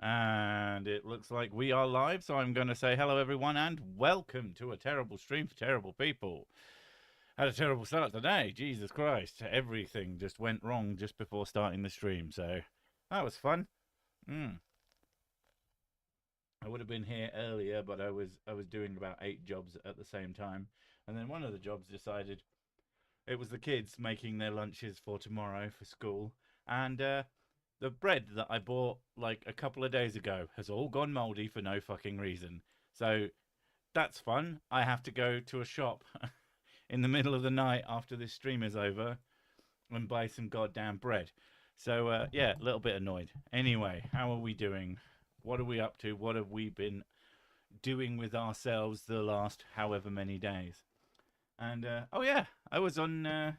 And it looks like we are live, so I'm going to say hello, everyone, and welcome to a terrible stream for terrible people. Had a terrible start today. Jesus Christ. Everything just went wrong just before starting the stream, so that was fun. I would have been here earlier, but I was doing about 8 jobs at the same time. And then one of the jobs decided it was the kids making their lunches for tomorrow for school. And the bread that I bought like a couple of days ago has all gone moldy for no fucking reason. So that's fun. I have to go to a shop in the middle of the night after this stream is over and buy some goddamn bread. So yeah, a little bit annoyed. Anyway, how are we doing? What are we up to? What have we been doing with ourselves the last however many days? And oh yeah, I was on a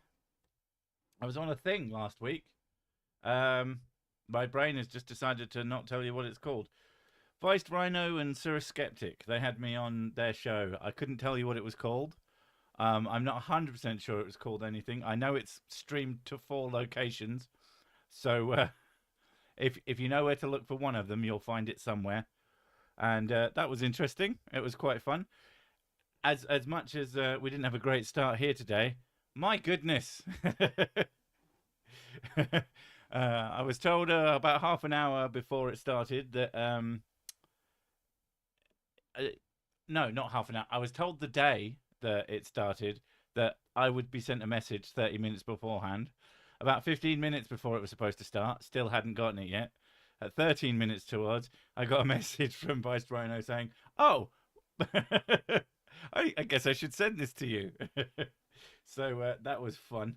thing last week. My brain has just decided to not tell you what it's called. Viced Rhino and Sir Skeptic. They had me on their show. I couldn't tell you what it was called. I'm not 100% sure it was called anything. I know it's streamed to 4 locations. So if you know where to look for one of them, you'll find it somewhere. And that was interesting. It was quite fun. As much as we didn't have a great start here today, my goodness. I was told about half an hour before it started that no, not half an hour. I was told the day that it started that I would be sent a message 30 minutes beforehand. About 15 minutes before it was supposed to start, still hadn't gotten it yet. At 13 minutes towards, I got a message from Vice Rhino saying, "Oh, I guess I should send this to you." So that was fun.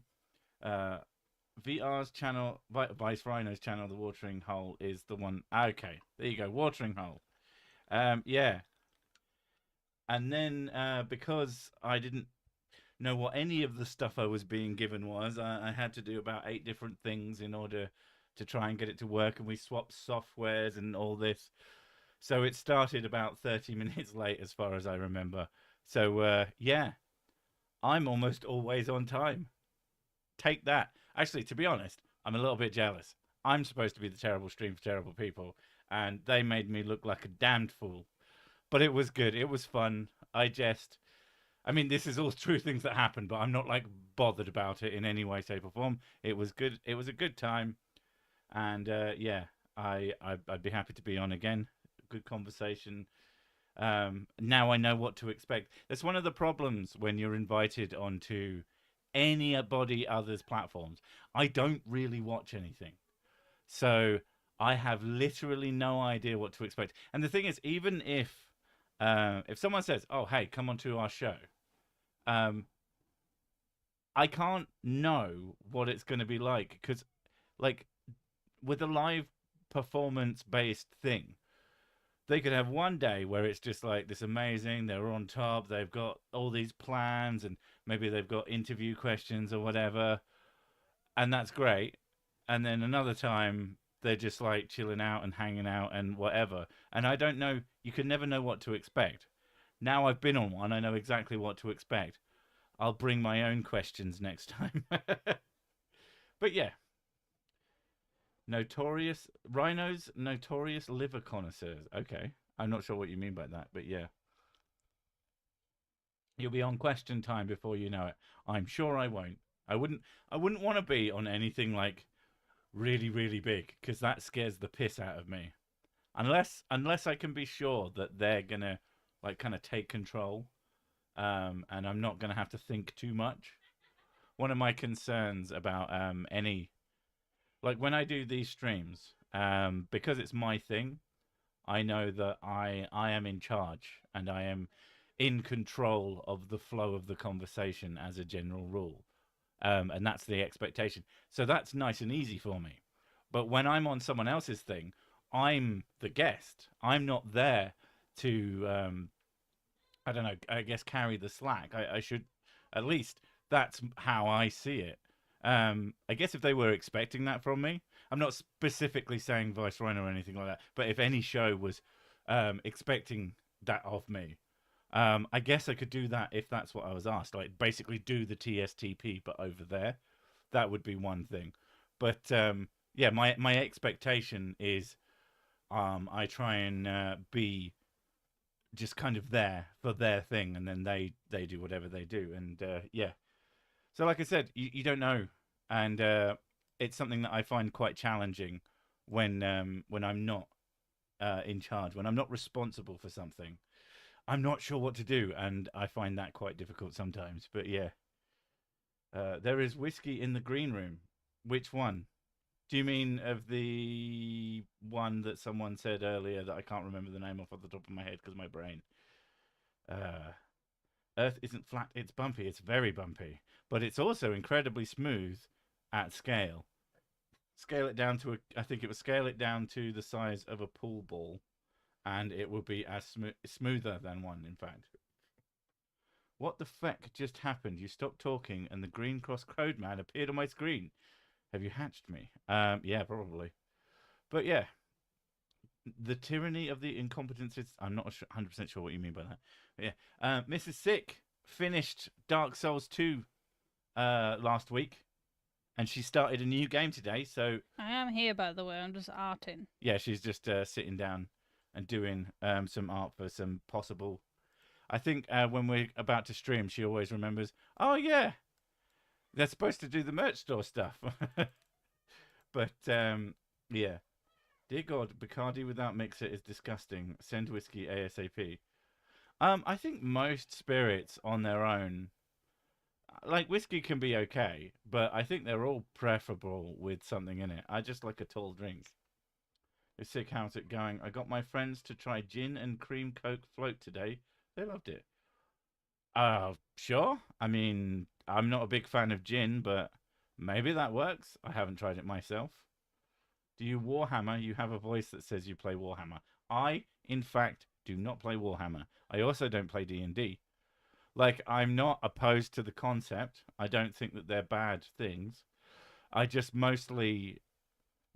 VR's channel, Vice Rhino's channel, The Watering Hole, is the one. Okay, there you go, Watering Hole. Yeah. And then because I didn't know what any of the stuff I was being given was, I had to do about 8 different things in order to try and get it to work. And we swapped softwares and all this. So it started about 30 minutes late, as far as I remember. So yeah, I'm almost always on time. Take that. Actually, to be honest, I'm a little bit jealous. I'm supposed to be the terrible stream for terrible people, and they made me look like a damned fool. But it was good. It was fun. I mean, this is all true things that happened, but I'm not like bothered about it in any way, shape, or form. It was good. It was a good time, and yeah, I'd be happy to be on again. Good conversation. Now I know what to expect. That's one of the problems when you're invited onto anybody other's platforms. I don't really watch anything, so I have literally no idea what to expect. And the thing is, even if someone says, "Oh, hey, come onto our show," um, I can't know what it's going to be like because, like, with a live performance based thing, they could have one day where it's just like this amazing, they're on top, they've got all these plans, and maybe they've got interview questions or whatever, and that's great. And then another time, they're just like chilling out and hanging out and whatever. And I don't know, you can never know what to expect. Now I've been on one, I know exactly what to expect. I'll bring my own questions next time. But yeah, notorious rhinos, notorious liver connoisseurs. Okay, I'm not sure what you mean by that, but yeah, you'll be on question time before you know it. I'm sure I won't. I wouldn't. I wouldn't want to be on anything like really, really big because that scares the piss out of me. Unless I can be sure that they're gonna like kind of take control, and I'm not gonna have to think too much. One of my concerns about any like when I do these streams, because it's my thing, I know that I am in charge and I am in control of the flow of the conversation as a general rule, and that's the expectation. So that's nice and easy for me. But when I'm on someone else's thing, I'm the guest. I'm not there to I don't know. I guess carry the slack. I should at least that's how I see it. I guess if they were expecting that from me, I'm not specifically saying Vice Rhino or anything like that, but if any show was expecting that of me, I guess I could do that if that's what I was asked. Like basically do the TSTP, but over there, that would be one thing. But yeah, my expectation is I try and be just kind of there for their thing, and then they do whatever they do, and yeah. So like I said, you don't know, and it's something that I find quite challenging when I'm not in charge, when I'm not responsible for something. I'm not sure what to do, and I find that quite difficult sometimes. But yeah, there is whiskey in the green room. Which one? Do you mean of the one that someone said earlier that I can't remember the name off the top of my head because my brain? Uh, Earth isn't flat, it's bumpy. It's very bumpy, but it's also incredibly smooth at scale. Scale it down to I think it would scale it down to the size of a pool ball, and it would be as smoother than one, in fact. What the feck just happened? You stopped talking, and the green cross crowed man appeared on my screen. Have you hatched me? Yeah, probably. But yeah, the tyranny of the incompetences. I'm not 100% sure what you mean by that. But yeah, Mrs. Sick finished Dark Souls 2 last week, and she started a new game today. So I am here, by the way. I'm just arting. yeah, she's just sitting down and doing some art for some possible. I think when we're about to stream, she always remembers. Oh yeah, they're supposed to do the merch store stuff. But yeah. Dear God, Bacardi without mixer is disgusting. Send whiskey ASAP. I think most spirits on their own, like whiskey can be okay, but I think they're all preferable with something in it. I just like a tall drink. It's sick. How's it going? I got my friends to try gin and cream coke float today. They loved it. Sure. I mean, I'm not a big fan of gin, but maybe that works. I haven't tried it myself. Do you Warhammer? You have a voice that says you play Warhammer. I, in fact, do not play Warhammer. I also don't play D&D. Like, I'm not opposed to the concept. I don't think that they're bad things. I just mostly,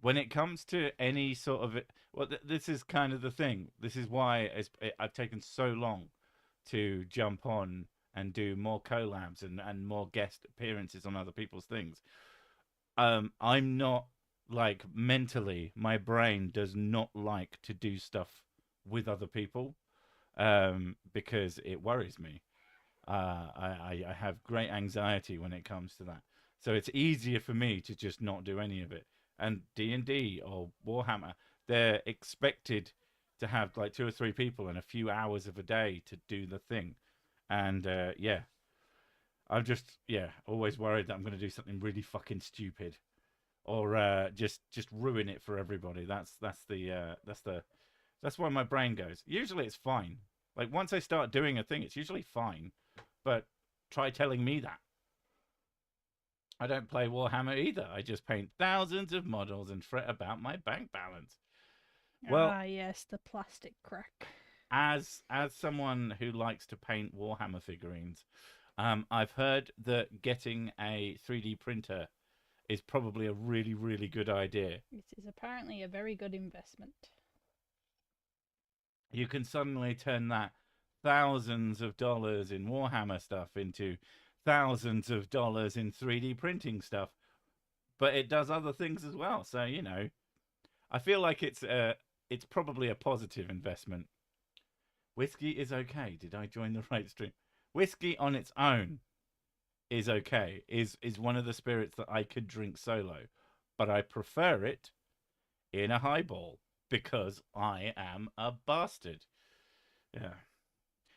when it comes to any sort of, well, this is kind of the thing. This is why I've taken so long to jump on and do more collabs and more guest appearances on other people's things. I'm not like mentally, my brain does not like to do stuff with other people because it worries me. I have great anxiety when it comes to that. So it's easier for me to just not do any of it. And D&D or Warhammer, they're expected to have like 2 or 3 people and a few hours of a day to do the thing. And yeah, I'm just always worried that I'm going to do something really fucking stupid or just ruin it for everybody. That's where my brain goes. Usually it's fine. Like once I start doing a thing, it's usually fine. But try telling me that. I don't play Warhammer either. I just paint thousands of models and fret about my bank balance. Well, yes, the plastic crack. as someone who likes to paint Warhammer figurines, I've heard that getting a 3D printer is probably a really, really good idea. It is apparently a very good investment. You can suddenly turn that thousands of dollars in Warhammer stuff into thousands of dollars in 3D printing stuff, but it does other things as well. So I feel like it's probably a positive investment. Whiskey is okay. Did I join the right stream? Whiskey on its own is okay. Is one of the spirits that I could drink solo, but I prefer it in a highball because I am a bastard. Yeah.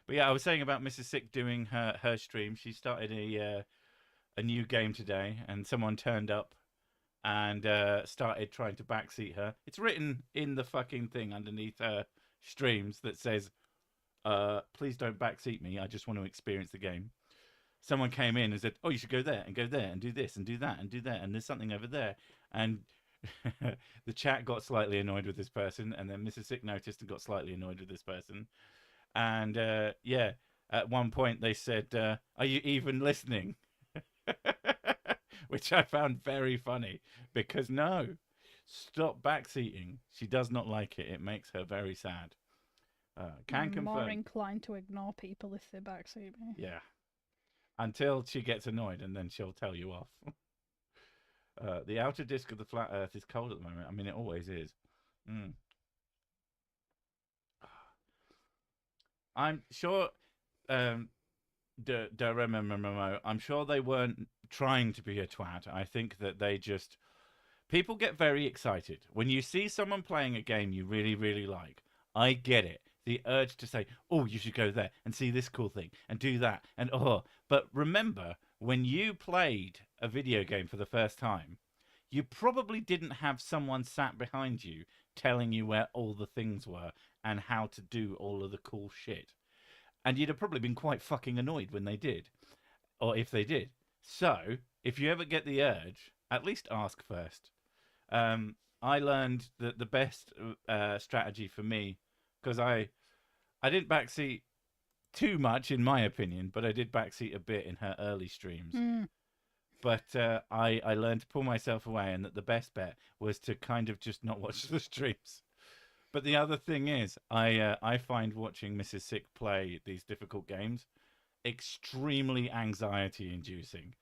But yeah, I was saying about Mrs. Sick doing her stream. She started a new game today, and someone turned up and started trying to backseat her. It's written in the fucking thing underneath her streams that says, "Please don't backseat me. I just want to experience the game." Someone came in and said, "Oh, you should go there and go there and do this and do that and do that, and there's something over there." And the chat got slightly annoyed with this person, and then Mrs. Sick noticed and got slightly annoyed with this person. And yeah, at one point they said, "Are you even listening?" Which I found very funny because no, stop backseating. She does not like it. It makes her very sad. Can I'm confirm. more inclined to ignore people if they backseat me. Yeah, until she gets annoyed, and then she'll tell you off. The outer disk of the flat Earth is cold at the moment. I mean, it always is. I'm sure. Um, I'm sure they weren't trying to be a twat. I think that they just people get very excited when you see someone playing a game you really, really like. I get it. The urge to say, "Oh, you should go there and see this cool thing and do that," and oh. But remember, when you played a video game for the first time, you probably didn't have someone sat behind you telling you where all the things were and how to do all of the cool shit. And you'd have probably been quite fucking annoyed when they did, or if they did. So, if you ever get the urge, at least ask first. I learned that the best strategy for me, because I didn't backseat too much in my opinion, but I did backseat a bit in her early streams. Mm. But I learned to pull myself away, and that the best bet was to kind of just not watch the streams. But the other thing is, I find watching Mrs. Sick play these difficult games extremely anxiety inducing.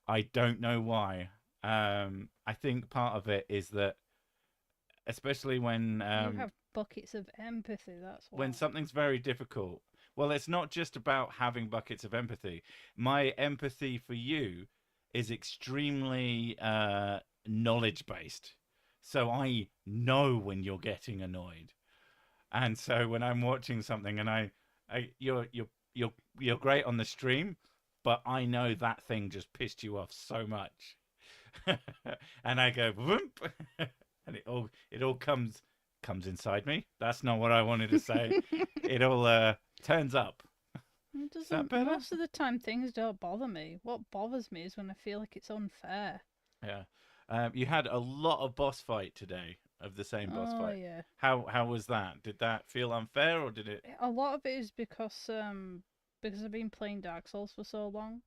I don't know why. I think part of it is that, especially when You have buckets of empathy. That's why. when something's very difficult. Well, it's not just about having buckets of empathy. My empathy for you is extremely knowledge based. So I know when you're getting annoyed, and so when I'm watching something and you're great on the stream, but I know that thing just pissed you off so much, and I go whoomp, and it all comes inside me. That's not what I wanted to say. It all turns up. It Is that doesn't. better? Most of the time, things don't bother me. What bothers me is when I feel like it's unfair. Yeah. You had a lot of boss fight today of the same boss Oh fight. yeah. How was that? Did that feel unfair or did it? A lot of it is because I've been playing Dark Souls for so long.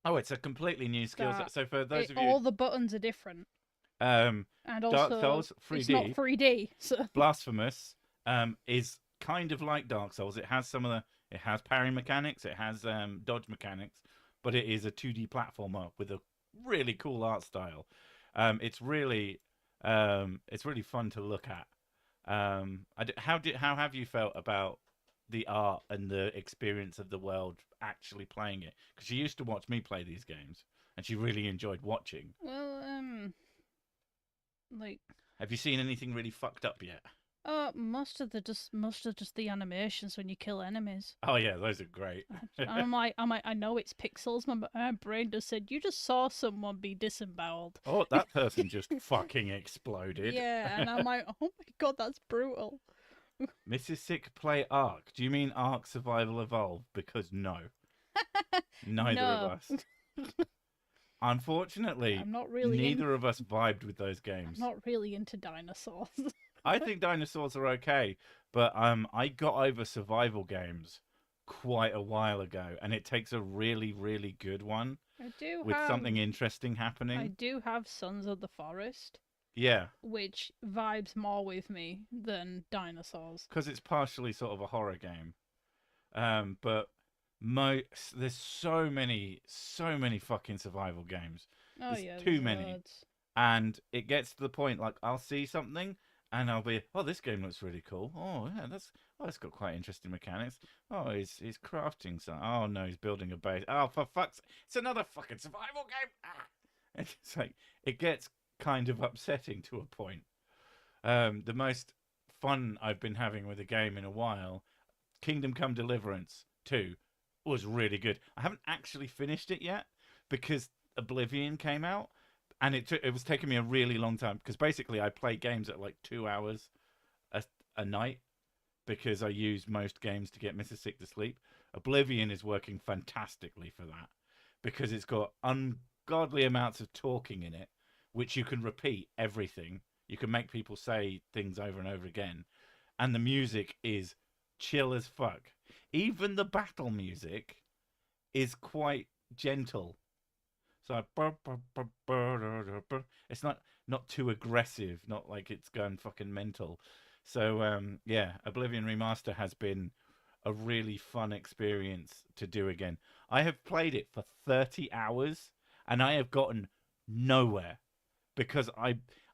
Oh, it's a completely new skill That set. So for those of all you, the buttons are different, um, and Dark also Souls it's not 3D 3D. So Blasphemous is kind of like Dark Souls. It has some of the it has parry mechanics, it has dodge mechanics, but it is a 2D platformer with a really cool art style. It's really fun to look at. How have you felt about the art and the experience of the world actually playing it? Because she used to watch me play these games, and she really enjoyed watching. well, like Have you seen anything really fucked up yet? most of the animations when you kill enemies. Oh yeah, those are great. I know it's pixels. My brain just said you just saw someone be disemboweled. Oh, that person just fucking exploded. Yeah, and I'm like, oh my god, that's brutal. Mrs. Sick play Ark. Do you mean Ark Survival Evolved? Because no, neither of No. us. Unfortunately, I'm not really neither of us vibed with those I'm games. not really into dinosaurs. I think dinosaurs are okay, but I got over survival games quite a while ago, and it takes a really, really good one I do with have something interesting I happening. do have Sons of the Forest, Yeah, which vibes more with me than dinosaurs. because it's partially sort of a horror game. But there's so many fucking survival games. Oh There's yeah, too there's many. loads. And it gets to the point like I'll see something and I'll be, oh, this game looks really cool. Oh yeah, it's got quite interesting mechanics. Oh, he's crafting something. Oh no, he's building a base. Oh, for fuck's, it's another fucking survival game. Ah! It's like it gets kind of upsetting to a point. The most fun I've been having with a game in a while, Kingdom Come Deliverance 2 was really good. I haven't actually finished it yet because Oblivion came out, and it was taking me a really long time because basically I play games at like 2 hours a night because I use most games to get Mrs. Sick to sleep. Oblivion is working fantastically for that because it's got ungodly amounts of talking in it, which you can repeat everything. You can make people say things over and over again, and the music is chill as fuck. Even the battle music is quite gentle. So it's not too aggressive, not like it's going fucking mental. So yeah, Oblivion Remaster has been a really fun experience to do again. I have played it for 30 hours and I have gotten nowhere because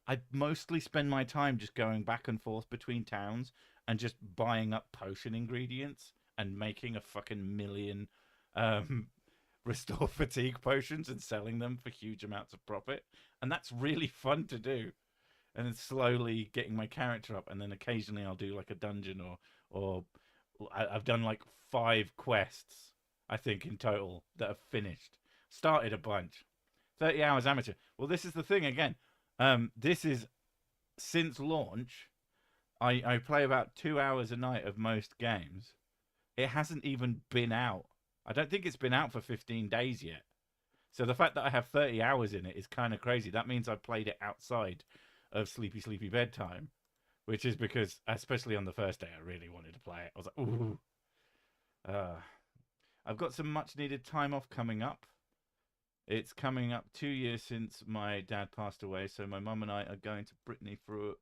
I mostly spend my time just going back and forth between towns and just buying up potion ingredients and making a fucking million um, restore fatigue potions and selling them for huge amounts of profit. And that's really fun to do. And then slowly getting my character up, and then occasionally I'll do like a dungeon or I've done like 5 quests, I think, in total that have finished. Started a bunch. 30 hours amateur. Well, this is the thing again. This is since launch. I play about 2 hours a night of most games. It hasn't even been out. I don't think it's been out for 15 days yet. So the fact that I have 30 hours in it is kind of crazy. That means I played it outside of sleepy bedtime, which is because, especially on the first day, I really wanted to play it. I was like, ooh. I've got some much needed time off coming up. It's coming up 2 years since my dad passed away, so my mum and I are going to Brittany for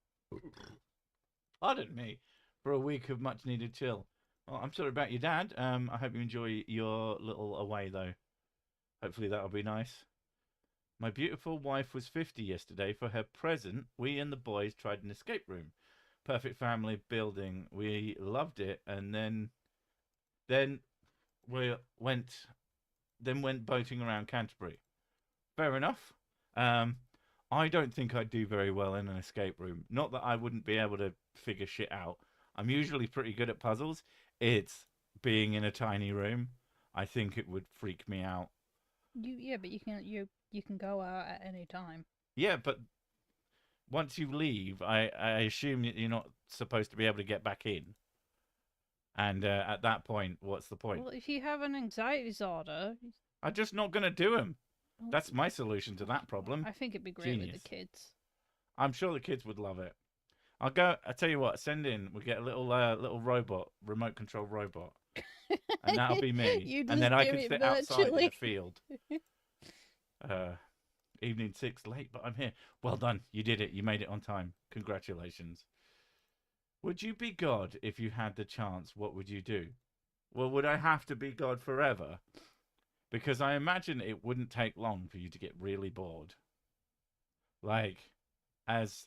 pardon me, for a week of much needed chill. Well, I'm sorry about your dad. I hope you enjoy your little away though. Hopefully that'll be nice. My beautiful wife was 50 yesterday. For her present, we and the boys tried an escape room. Perfect family building. We loved it, and then we went boating around Canterbury. Fair enough. I don't think I'd do very well in an escape room. Not that I wouldn't be able to figure shit out. I'm usually pretty good at puzzles. It's being in a tiny room. I think it would freak me out. But you can go out at any time. Yeah, but once you leave, I assume that you're not supposed to be able to get back in. And at that point, what's the point? Well, if you have an anxiety disorder, I'm just not going to do them. That's my solution to that problem. I think it'd be great Genius. with the kids. I'm sure the kids would love it. I tell you what, send in. We'll get a little robot, remote control robot. And that'll be me. And then I can sit outside in the field. Evening 6, late, but I'm here. Well done. You did it. You made it on time. Congratulations. Would you be God if you had the chance? What would you do? Well, would I have to be God forever? Because I imagine it wouldn't take long for you to get really bored. Like, as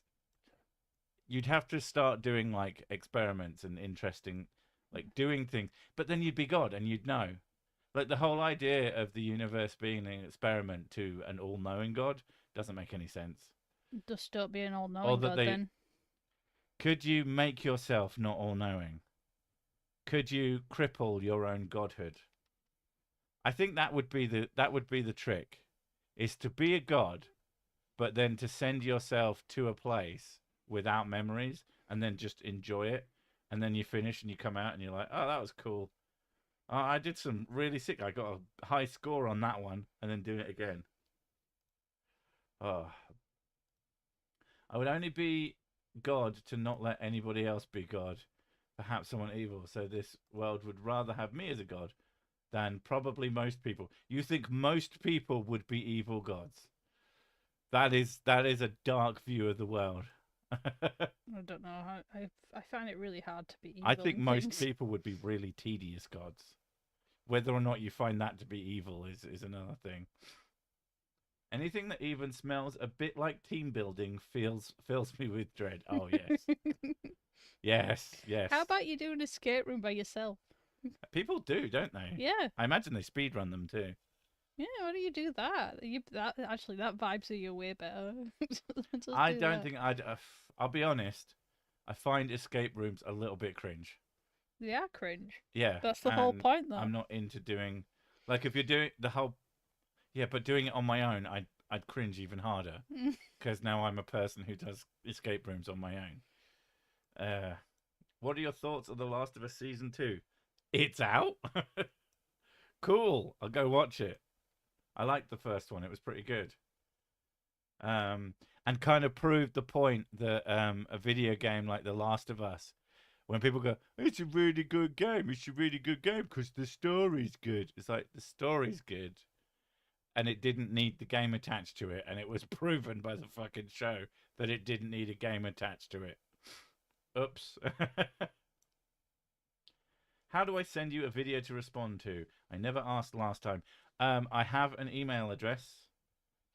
you'd have to start doing like experiments and interesting, like doing things, but then you'd be God and you'd know. Like the whole idea of the universe being an experiment to an all-knowing God doesn't make any sense. Just don't be an all-knowing God then. Could you make yourself not all-knowing? Could you cripple your own godhood? I think that would be the trick, is to be a god, but then to send yourself to a place without memories and then just enjoy it. And then you finish and you come out and you're like, oh, that was cool. I did some really sick. I got a high score on that one, and then do it again. Oh, I would only be God to not let anybody else be God. Perhaps someone evil. So this world would rather have me as a god than probably most people. You think most people would be evil gods? That is a dark view of the world. I don't know. I find it really hard to be evil. I think most people would be really tedious gods. Whether or not you find that to be evil is another thing. Anything that even smells a bit like team building fills me with dread. Oh yes. yes. How about you do an escape room by yourself? People do, don't they? Yeah. I imagine they speedrun them too. Yeah, why do you do that? That vibes you way better. I don't think I'd. I'll be honest. I find escape rooms a little bit cringe. They are cringe. Yeah, that's the whole point, though. I'm not into doing, like, if you're doing the whole, yeah, but doing it on my own, I'd cringe even harder because now I'm a person who does escape rooms on my own. What are your thoughts of The Last of Us Season 2? It's out. Cool. I'll go watch it. I liked the first one. It was pretty good. And kind of proved the point that a video game like The Last of Us, when people go, it's a really good game, it's a really good game because the story's good. It's like, the story's good. And it didn't need the game attached to it. And it was proven by the fucking show that it didn't need a game attached to it. Oops. How do I send you a video to respond to? I never asked last time. I have an email address.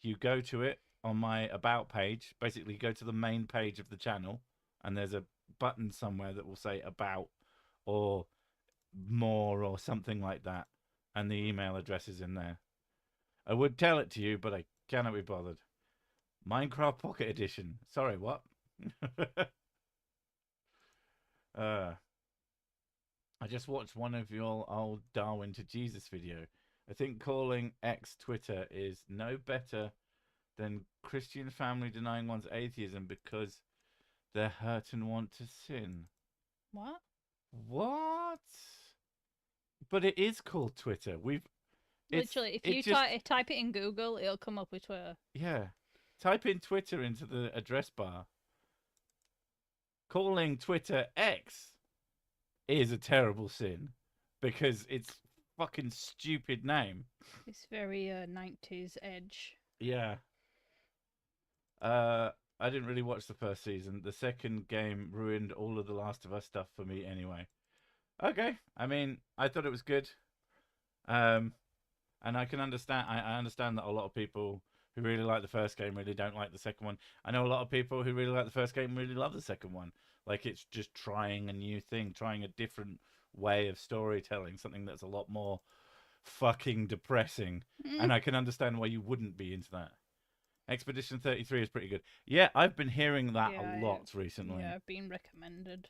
You go to it. on my about page, basically go to the main page of the channel, and there's a button somewhere that will say about or more or something like that, and the email address is in there. I would tell it to you, but I cannot be bothered. Minecraft Pocket Edition. Sorry, what? I just watched one of your old Darwin to Jesus video. I think calling X Twitter is no better than Christian family denying one's atheism because they're hurt and want to sin. What? What? But it is called Twitter. Literally, if you type it in Google, it'll come up with Twitter. Yeah. Type in Twitter into the address bar. Calling Twitter X is a terrible sin because it's fucking stupid name. It's very 90s edge. Yeah. I didn't really watch the first season. The second game ruined all of the Last of Us stuff for me anyway. Okay. I mean, I thought it was good. And I can understand. I understand that a lot of people who really like the first game really don't like the second one. I know a lot of people who really like the first game really love the second one. Like, it's just trying a new thing, trying a different way of storytelling, something that's a lot more fucking depressing. And I can understand why you wouldn't be into that. Expedition 33 is pretty good. Yeah, I've been hearing that a lot recently. Yeah, I've been recommended.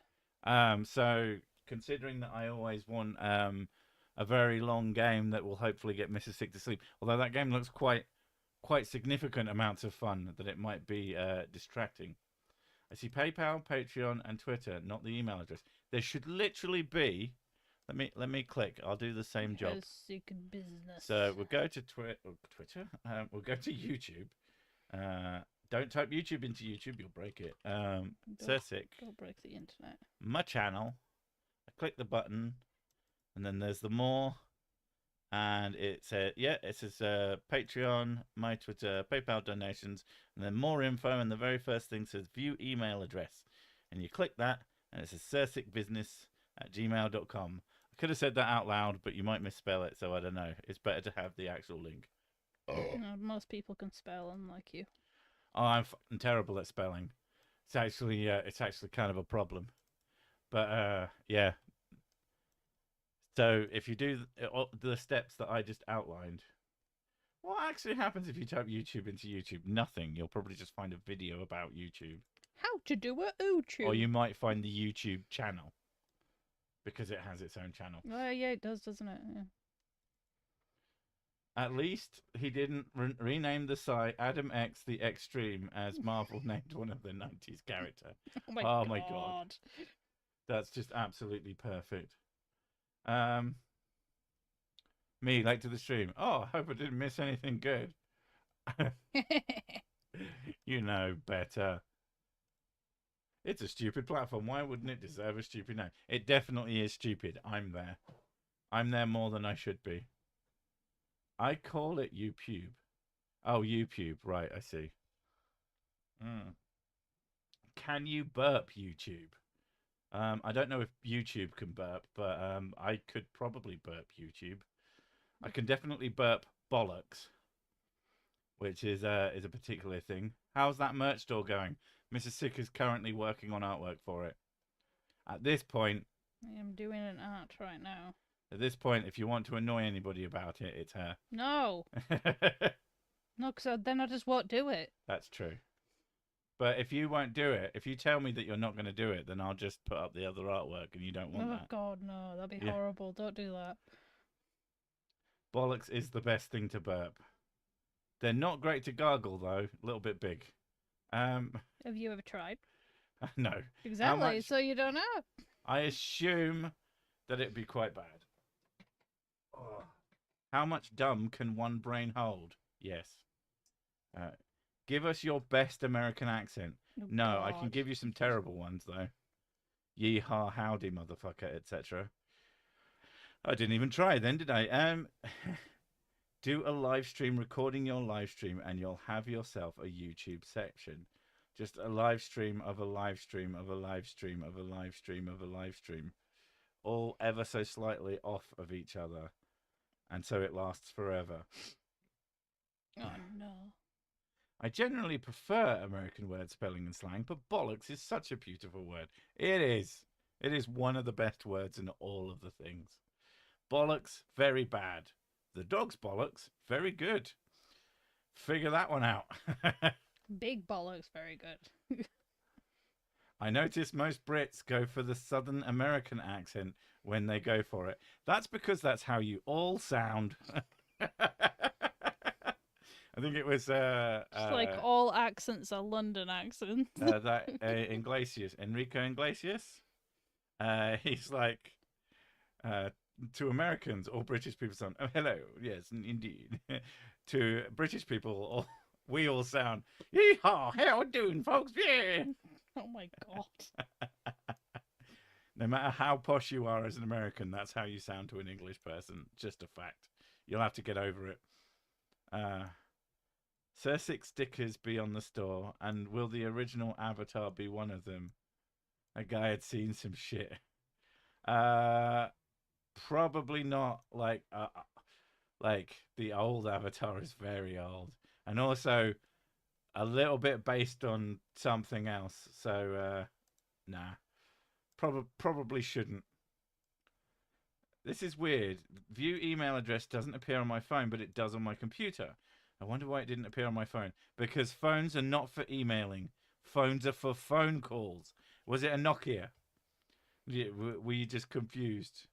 So considering that I always want a very long game that will hopefully get Mrs. Sick to sleep, although that game looks quite significant amounts of fun, that it might be distracting. I see PayPal, Patreon, and Twitter, not the email address. There should literally be. Let me click. I'll do the same job. Business. So we'll go to Twitter. We'll go to YouTube. Don't type YouTube into YouTube, you'll break it. Sick. Go break the internet. My channel. I click the button, and then there's the more, and it says Patreon, my Twitter, PayPal donations, and then more info. And the very first thing says view email address, and you click that, and it says sirsickbusiness@gmail.com. I could have said that out loud, but you might misspell it, so I don't know. It's better to have the actual link. Most people can spell, unlike you. Oh, I'm fucking terrible at spelling. It's actually kind of a problem. But yeah. So if you do the steps that I just outlined, what actually happens if you type YouTube into YouTube? Nothing. You'll probably just find a video about YouTube. How to do a YouTube. Or you might find the YouTube channel, because it has its own channel. Yeah, it does, doesn't it? Yeah. At least he didn't rename the site Adam X the Extreme as Marvel named one of the 90s character. Oh my god. That's just absolutely perfect. Me, late to the stream. Oh, I hope I didn't miss anything good. You know better. It's a stupid platform. Why wouldn't it deserve a stupid name? It definitely is stupid. I'm there. I'm there more than I should be. I call it YouTube. Oh, YouTube. Right, I see. Can you burp YouTube? I don't know if YouTube can burp, but I could probably burp YouTube. I can definitely burp bollocks, which is a particular thing. How's that merch store going? Mrs. Sick is currently working on artwork for it. At this point... I am doing an art right now. At this point, if you want to annoy anybody about it, it's her. No. No, because then I just won't do it. That's true. But if you won't do it, if you tell me that you're not going to do it, then I'll just put up the other artwork, and you don't want that. Oh, God, no. That'd be horrible. Don't do that. Bollocks is the best thing to burp. They're not great to gargle, though. A little bit big. Have you ever tried? No. Exactly, so you don't know. I assume that it'd be quite bad. Oh. How much dumb can one brain hold? Yes. Give us your best American accent. Oh, no, God. I can give you some terrible ones, though. Yeehaw, howdy, motherfucker, etc. I didn't even try then, did I? Do a live stream recording your live stream, and you'll have yourself a YouTube section. Just a live stream of a live stream of a live stream of a live stream of a live stream. All ever so slightly off of each other. And so it lasts forever. Oh, no. I generally prefer American word spelling and slang, but bollocks is such a beautiful word. It is. It is one of the best words in all of the things. Bollocks, very bad. The dog's bollocks, very good. Figure that one out. Big bollocks, very good. I notice most Brits go for the Southern American accent when they go for it. That's because that's how you all sound. I think it was Just like all accents are London accents. that Iglesias, Enrico Iglesias. He's like to Americans, all British people sound, oh, hello, yes, indeed. To British people, we all sound, yeehaw, how you doing, folks? Yeah. Oh my god. No matter how posh you are as an American, that's how you sound to an English person. Just a fact. You'll have to get over it. Sir Six stickers be on the store, and will the original avatar be one of them? A guy had seen some shit. Probably not. Like the old avatar is very old, and also a little bit based on something else. So nah, probably shouldn't. This is weird. View email address doesn't appear on my phone, but it does on my computer. I wonder why it didn't appear on my phone. Because phones are not for emailing. Phones are for phone calls. Was it a Nokia? Were you just confused?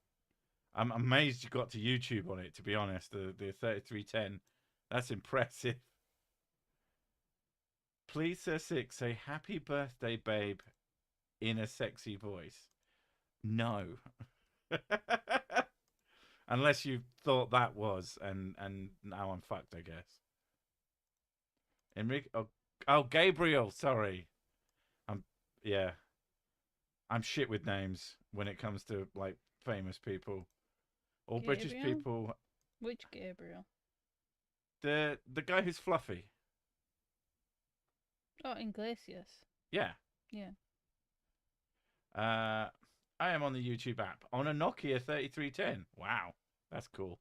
I'm amazed you got to YouTube on it, to be honest. The 3310. That's impressive. Please, Sir Six, say happy birthday, babe, in a sexy voice. No. Unless you thought that was, and now I'm fucked, I guess. Enrique, oh, Gabriel, sorry. Yeah. I'm shit with names when it comes to like famous people. All British Gabriel? people. Which Gabriel? The guy who's fluffy. Oh, Iglesias. Yeah. Yeah. I am on the YouTube app on a Nokia 3310. Wow, that's cool.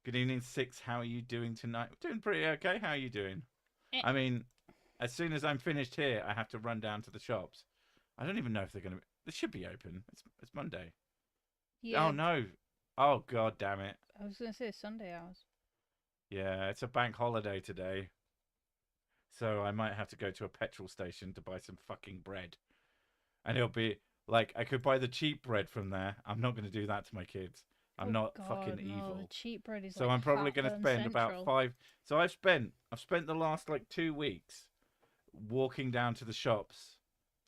Good evening, Six. How are you doing tonight? Doing pretty okay. How are you doing? I mean, as soon as I'm finished here, I have to run down to the shops. I don't even know if they're going to be... They should be open. It's Monday. Yeah. Oh, no. Oh, God damn it. I was going to say Sunday hours. Yeah, it's a bank holiday today. So I might have to go to a petrol station to buy some fucking bread. And it'll be... Like, I could buy the cheap bread from there. I'm not going to do that to my kids. I'm not fucking evil. The cheap bread is so like I'm probably going to spend about 5. So I've spent the last like 2 weeks walking down to the shops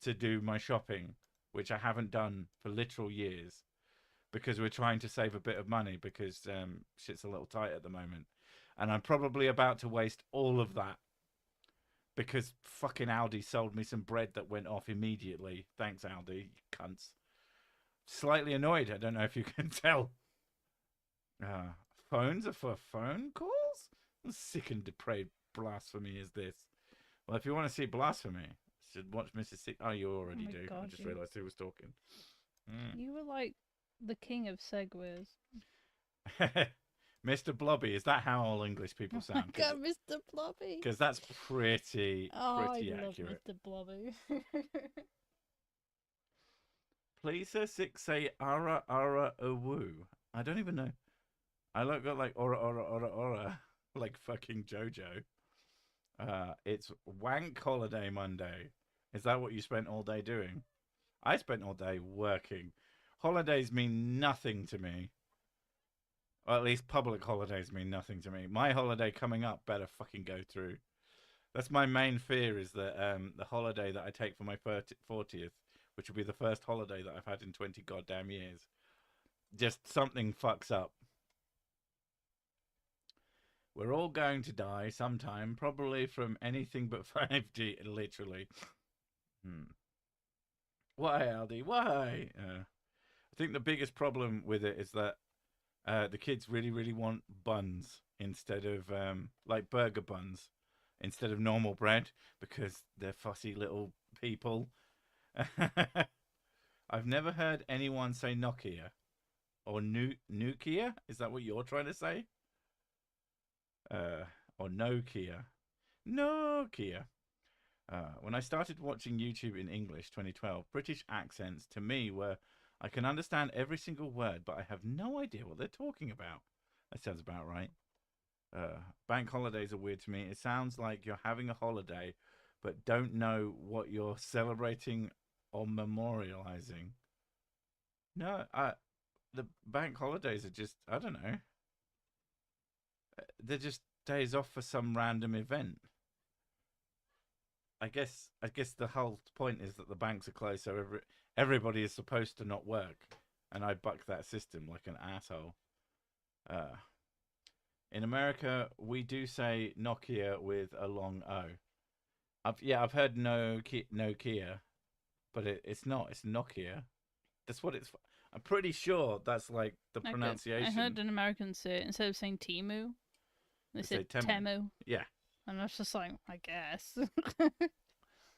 to do my shopping, which I haven't done for literal years because we're trying to save a bit of money because shit's a little tight at the moment. And I'm probably about to waste all of that because fucking Aldi sold me some bread that went off immediately. Thanks, Aldi, you cunts. Slightly annoyed. I don't know if you can tell. Phones are for phone calls? What sick and depraved blasphemy is this? Well, if you want to see blasphemy, you should watch Mrs. Six. Oh, you already do. God, I just realised who was talking. You were like the king of segues. Mr. Blobby, is that how all English people sound? Oh my God, Mr. Blobby. Because that's pretty I accurate. love Mr. Blobby. Please, Sir Six, say ara ara woo. I don't even know. I got like ora, like fucking JoJo. It's wank holiday Monday. Is that what you spent all day doing? I spent all day working. Holidays mean nothing to me. Or at least public holidays mean nothing to me. My holiday coming up better fucking go through. That's my main fear is that the holiday that I take for my 40th, which will be the first holiday that I've had in 20 goddamn years, just something fucks up. We're all going to die sometime, probably from anything but 5G, literally. Why, Aldi? Why? I think the biggest problem with it is that the kids really, really want buns instead of, like burger buns, instead of normal bread, because they're fussy little people. I've never heard anyone say Nokia or Nukia. Is that what you're trying to say? or Nokia. Nokia. When I started watching YouTube in English 2012, British accents to me were, I can understand every single word, but I have no idea what they're talking about. That sounds about right. Bank holidays are weird to me. It sounds like you're having a holiday, but don't know what you're celebrating or memorializing. No, the bank holidays are just, I don't know. They're just days off for some random event. I guess the whole point is that the banks are closed, so everybody is supposed to not work, and I buck that system like an asshole. In America, we do say Nokia with a long O. I've heard Nokia, but it's not. It's Nokia. That's what it's. I'm pretty sure that's like the pronunciation. I heard an American say it, instead of saying Timu, they said say Temu. Yeah. And I was just like, I guess.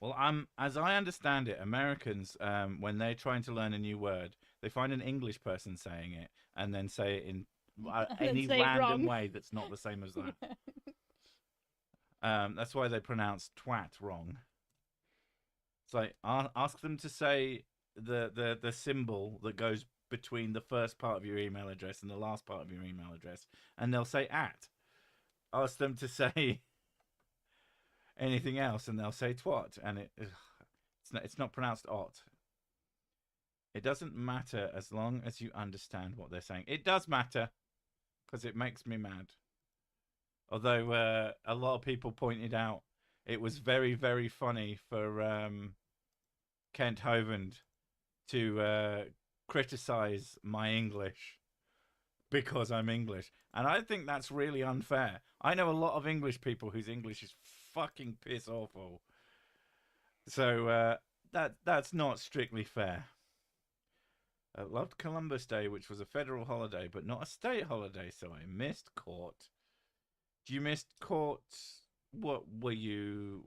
Well, as I understand it, Americans, when they're trying to learn a new word, they find an English person saying it and then say it in any random way that's not the same as that. That's why they pronounce twat wrong. It's like, ask them to say the symbol that goes between the first part of your email address and the last part of your email address, and they'll say at. Ask them to say anything else, and they'll say twat, and it's not pronounced ot. It doesn't matter as long as you understand what they're saying. It does matter, because it makes me mad. Although a lot of people pointed out it was very, very funny for Kent Hovand to criticize my English because I'm English. And I think that's really unfair. I know a lot of English people whose English is fucking piss awful. So that's not strictly fair. I loved Columbus Day, which was a federal holiday, but not a state holiday, so I missed court. You missed court? What were you?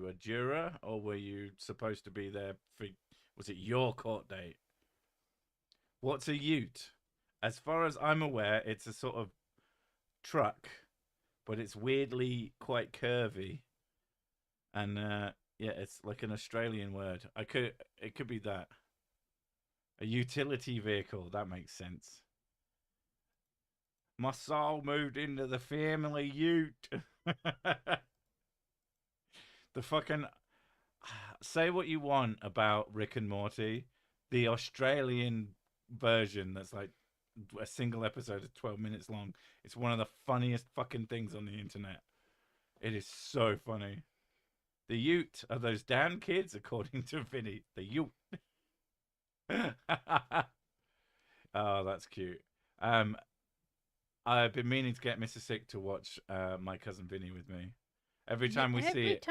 A juror, or were you supposed to be there for? Was it your court date? What's a ute? As far as I'm aware, it's a sort of truck, but it's weirdly quite curvy, and yeah, it's like an Australian word. It could be that. A utility vehicle. That makes sense. My soul moved into the family ute. The fucking... Say what you want about Rick and Morty. The Australian version that's like a single episode of 12 minutes long. It's one of the funniest fucking things on the internet. It is so funny. The ute are those damn kids, according to Vinny. The ute. Oh, that's cute. I've been meaning to get Mr. Sick to watch My Cousin Vinny with me. Every time we see it.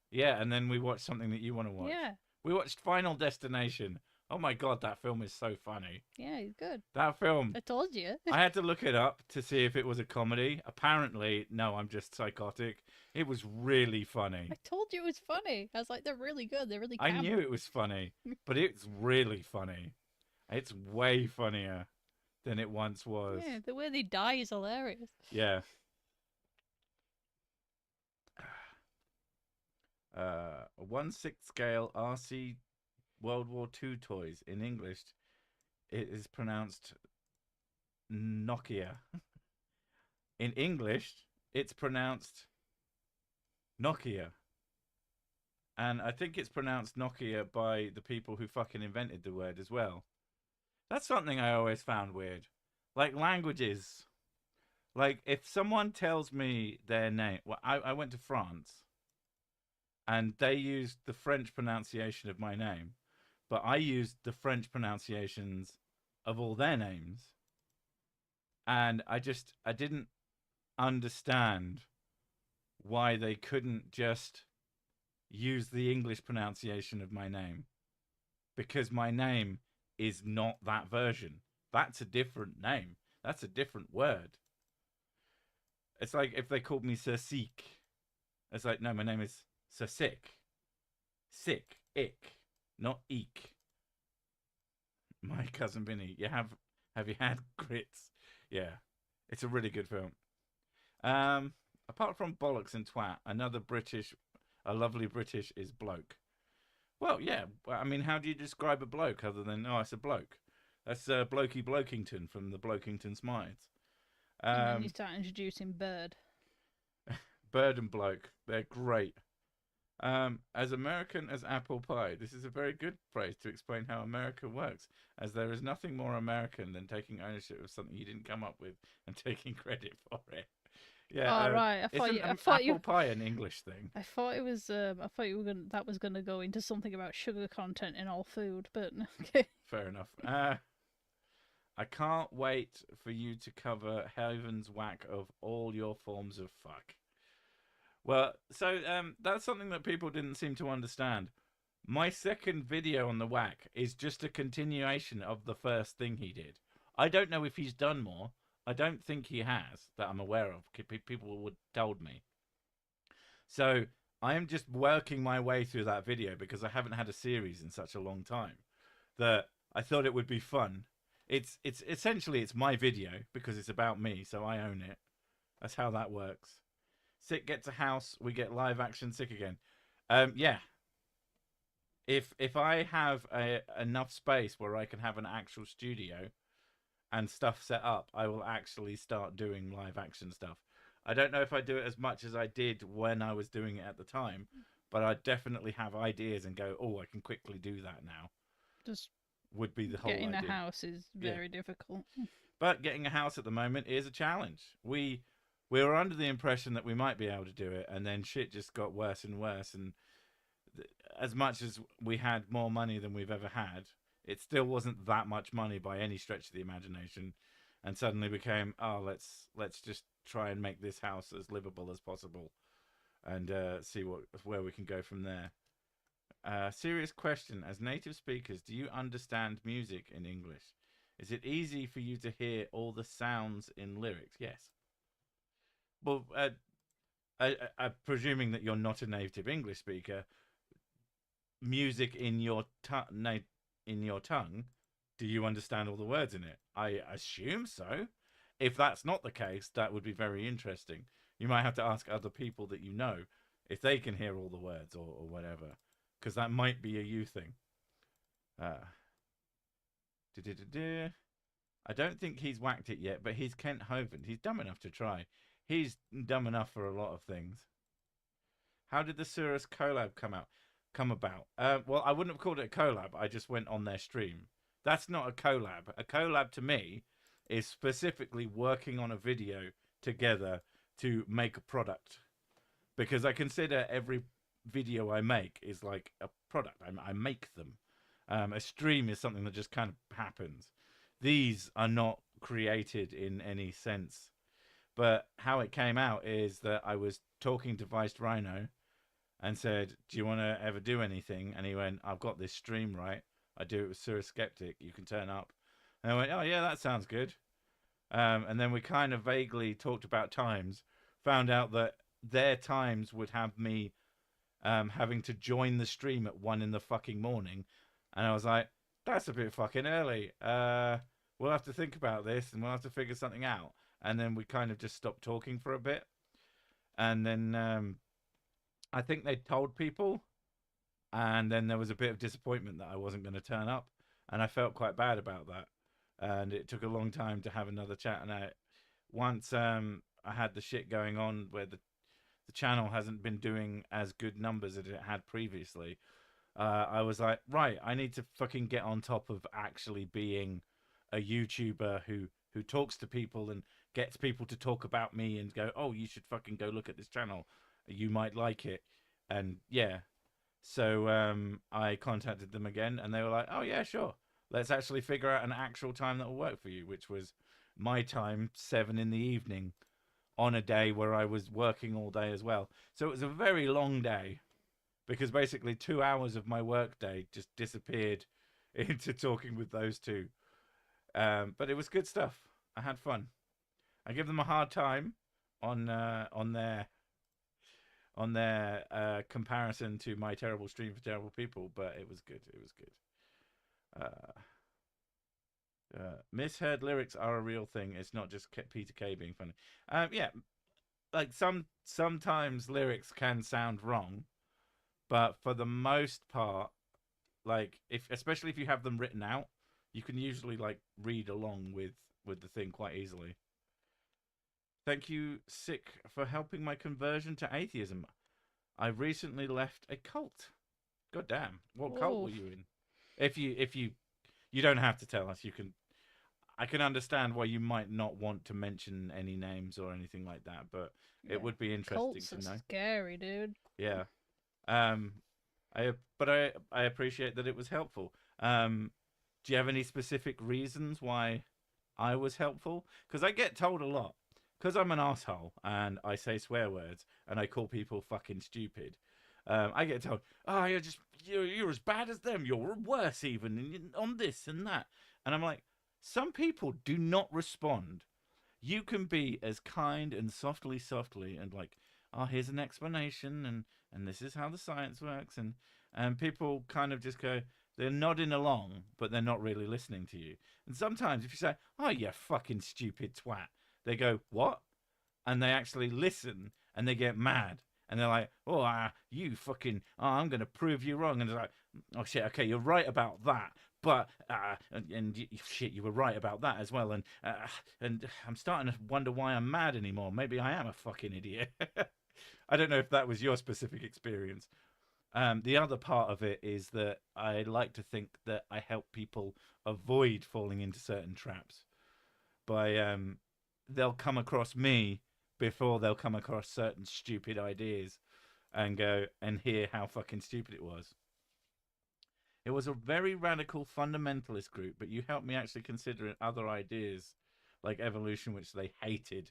Yeah, and then we watch something that you want to watch. Yeah. We watched Final Destination. Oh my god, that film is so funny. Yeah, it's good. That film. I told you. I had to look it up to see if it was a comedy. Apparently, no, I'm just psychotic. It was really funny. I told you it was funny. I was like, they're really good. They're really camp. I knew it was funny, but it's really funny. It's way funnier than it once was. Yeah, the way they die is hilarious. Yeah. 1/6 scale RC World War II toys. In English, it is pronounced Nokia. In English, it's pronounced Nokia. And I think it's pronounced Nokia by the people who fucking invented the word as well. That's something I always found weird. Like languages. Like if someone tells me their name... Well, I went to France. And they used the French pronunciation of my name. But I used the French pronunciations of all their names. And I didn't understand why they couldn't just use the English pronunciation of my name. Because my name is not that version. That's a different name. That's a different word. It's like if they called me Sir Seek. It's like, no, my name is Sir Sick. Sick. Ick. Not eek. My Cousin Vinny. Have you had grits? Yeah. It's a really good film. Apart from bollocks and twat, a lovely British is bloke. Well, yeah. I mean, how do you describe a bloke other than, oh, it's a bloke? That's Blokey Blokington from the Blokington Smides. And then you Um, start introducing bird. Bird and bloke, they're great. As American as apple pie, this is a very good phrase to explain how America works, as there is nothing more American than taking ownership of something you didn't come up with and taking credit for it. Yeah, Oh right, isn't I thought apple you, pie an English thing? I thought it was, I thought you were gonna, that was gonna go into something about sugar content in all food, but okay. Fair enough. I can't wait for you to cover Heaven's whack of all your forms of fuck. Well, so that's something that people didn't seem to understand. My second video on the whack is just a continuation of the first thing he did. I don't know if he's done more. I don't think he has, that I'm aware of. People would told me. So I am just working my way through that video because I haven't had a series in such a long time that I thought it would be fun. It's essentially it's my video because it's about me, so I own it. That's how that works. Sick gets a house, we get live action Sick again. Yeah. If I have enough space where I can have an actual studio and stuff set up, I will actually start doing live action stuff. I don't know if I do it as much as I did when I was doing it at the time, but I definitely have ideas and go, oh, I can quickly do that now. Just Would be the whole getting idea. a house is very difficult. But getting a house at the moment is a challenge. We were under the impression that we might be able to do it, and then shit just got worse and worse. And as much as we had more money than we've ever had, it still wasn't that much money by any stretch of the imagination. And suddenly became, oh, let's just try and make this house as livable as possible, and see where we can go from there. Serious question: as native speakers, do you understand music in English? Is it easy for you to hear all the sounds in lyrics? Yes. Well, presuming that you're not a native English speaker, music in your tongue, do you understand all the words in it? I assume so. If that's not the case, that would be very interesting. You might have to ask other people that you know if they can hear all the words or whatever, because that might be a you thing. I don't think he's whacked it yet, but he's Kent Hovind. He's dumb enough to try. He's dumb enough for a lot of things. How did the Surus collab come about? Well, I wouldn't have called it a collab. I just went on their stream. That's not a collab. A collab to me is specifically working on a video together to make a product, because I consider every video I make is like a product. I make them. A stream is something that just kind of happens. These are not created in any sense. But how it came out is that I was talking to Vice Rhino and said, do you want to ever do anything? And he went, I've got this stream, right? I do it with Sura Skeptic. You can turn up. And I went, oh, yeah, that sounds good. And then we kind of vaguely talked about times, found out that their times would have me having to join the stream at 1 in the fucking morning. And I was like, that's a bit fucking early. We'll have to think about this and we'll have to figure something out. And then we kind of just stopped talking for a bit. And then I think they told people. And then there was a bit of disappointment that I wasn't going to turn up. And I felt quite bad about that. And it took a long time to have another chat. And once I had the shit going on where the channel hasn't been doing as good numbers as it had previously, I was like, right, I need to fucking get on top of actually being a YouTuber who talks to people and gets people to talk about me and go, oh, you should fucking go look at this channel. You might like it. And yeah. So I contacted them again and they were like, oh yeah, sure. Let's actually figure out an actual time that will work for you, which was my time, 7 in the evening, on a day where I was working all day as well. So it was a very long day, because basically 2 hours of my work day just disappeared into talking with those two. But it was good stuff. I had fun. I give them a hard time on their comparison to my terrible stream for terrible people, but it was good. It was good. Misheard lyrics are a real thing. It's not just Peter K being funny. Yeah, like sometimes lyrics can sound wrong, but for the most part, like if especially if you have them written out, you can usually like read along with the thing quite easily. Thank you, Sick, for helping my conversion to atheism. I recently left a cult. God damn, what cult were Oh, you in? If you don't have to tell us. You can. I can understand why you might not want to mention any names or anything like that, but it yeah. would be interesting Cults to are know. scary, dude. Yeah. Um, I appreciate that it was helpful. Do you have any specific reasons why I was helpful? Because I get told a lot. Because I'm an asshole and I say swear words and I call people fucking stupid. I get told, "Oh, you're as bad as them. You're worse even on this and that." And I'm like, some people do not respond. You can be as kind and softly and like, "Oh, here's an explanation and this is how the science works," and people kind of just go, they're nodding along, but they're not really listening to you. And sometimes if you say, "Oh, you fucking stupid twat," they go, "What?" And they actually listen and they get mad. And they're like, "Oh, you fucking, I'm going to prove you wrong." And it's like, "Oh, shit, okay, you're right about that. But, shit, you were right about that as well. And I'm starting to wonder why I'm mad anymore. Maybe I am a fucking idiot." I don't know if that was your specific experience. The other part of it is that I like to think that I help people avoid falling into certain traps by they'll come across me before they'll come across certain stupid ideas and go and hear how fucking stupid it was. It was a very radical fundamentalist group, but you helped me actually consider other ideas like evolution, which they hated.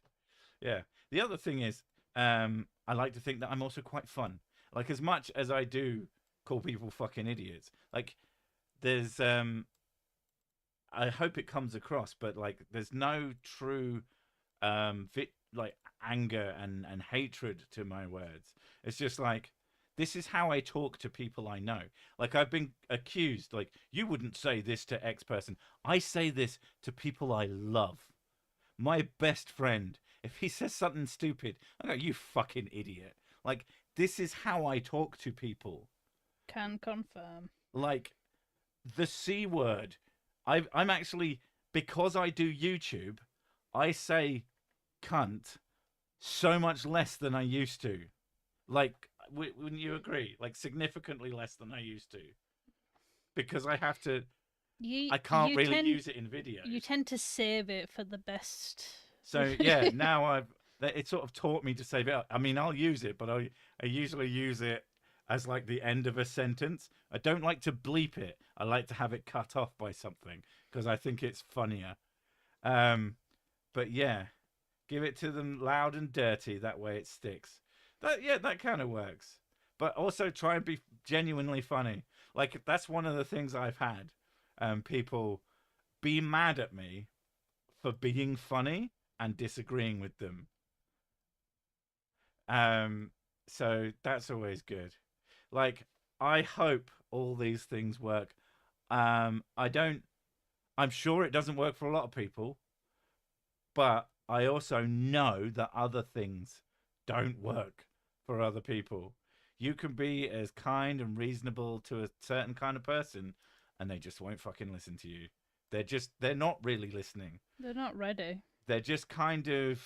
Yeah. The other thing is, I like to think that I'm also quite fun. Like as much as I do call people fucking idiots, like there's I hope it comes across, but like there's no true like anger and hatred to my words. It's just like this is how I talk to people I know. Like I've been accused, like you wouldn't say this to X person. I say this to people I love. My best friend. If he says something stupid, I go, "You fucking idiot." Like this is how I talk to people. Can confirm. Like the C word. I'm actually, because I do YouTube, I say cunt so much less than I used to. Like, wouldn't you agree? Like, significantly less than I used to, because I have to. You I can't you really tend use it in you videos. tend to save it for the best. So yeah, now it sort of taught me to save it up. I mean, I'll use it, but I usually use it as like the end of a sentence. I don't like to bleep it. I like to have it cut off by something because I think it's funnier. Um, but yeah, give it to them loud and dirty. That way it sticks. That kind of works. But also try and be genuinely funny. Like that's one of the things I've had. People be mad at me for being funny and disagreeing with them. Um, so that's always good. Like I hope all these things work. I don't. I'm sure it doesn't work for a lot of people, but I also know that other things don't work for other people. You can be as kind and reasonable to a certain kind of person, and they just won't fucking listen to you. They're not really listening. They're not ready. They're just kind of,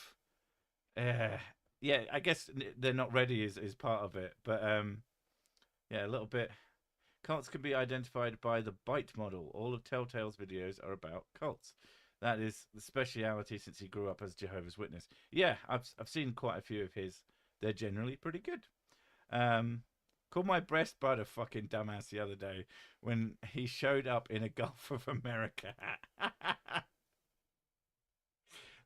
uh, yeah. I guess they're not ready is part of it, but yeah, a little bit. Cults can be identified by the bite model. All of Telltale's videos are about cults. That is the speciality since he grew up as Jehovah's Witness. Yeah, I've seen quite a few of his. They're generally pretty good. Um, Called my breast bud a fucking dumbass the other day when he showed up in a Gulf of America hat.